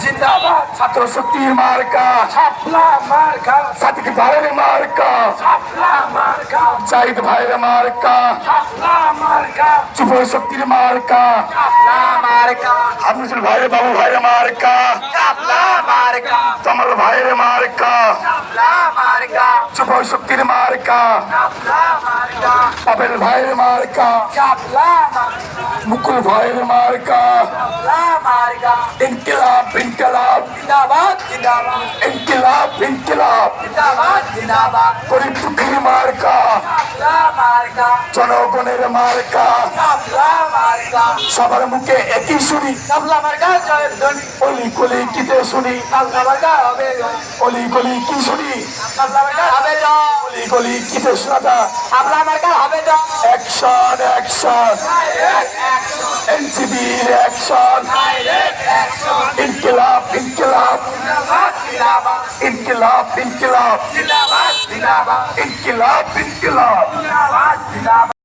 জিন্দাবাদ ছাত্র শক্তির মার্কা শাপলা মার্কা সাদিক ভাইয়ের মার্কা শাপলা মার্কা জাহিদ ভাইয়ের মার্কা শাপলা মার্কা যুব শক্তির মার্কা শাপলা মার্কা হাফিজুল ভাইয়ের বাবু ভাইয়ের মার্কা শাপলা মার্কা তমাল ভাইয়ের মার্কা শাপলা মার্কা যুব শক্তির মার্কা শাপলা মার্কা পাবেল ভাইয়ের মার্কা শাপলা মার্কা মুকুল ভাইয়ের মার্কা শাপলা মার্কা ইনকিলাব ইনকিলাব জিন্দাবাদ জিন্দাবাদ ইনকিলাব ইনকিলাব জিন্দাবাদ জিন্দাবাদ গরিব দুঃখীর মার্কা শাপলা মার্কা জনগণের মার্কা শাপলা মার্কা সবার মুখে একই শুনি শাপলা মার্কা জয়ের ধ্বনি অলি গলি কিতে শুনি শাপলা মার্কা হবে জয় অলি গলি কি শুনি শাপলা মার্কা হবে জয় অলি গলি কিতে শোনা যায় শাপলা মার্কা হবে জয় অ্যাকশন অ্যাকশন ডাইরেক্ট অ্যাকশন এনসিবির অ্যাকশন ডাইরেক্ট অ্যাকশন ইনকিলাব ইনকিলাব জিন্দাবাদ জিন্দাবাদ ইনকিলাব ইনকিলাব জিন্দাবাদ জিন্দাবাদ ইনকিলাব ইনকিলাব জিন্দাবাদ জিন্দাবাদ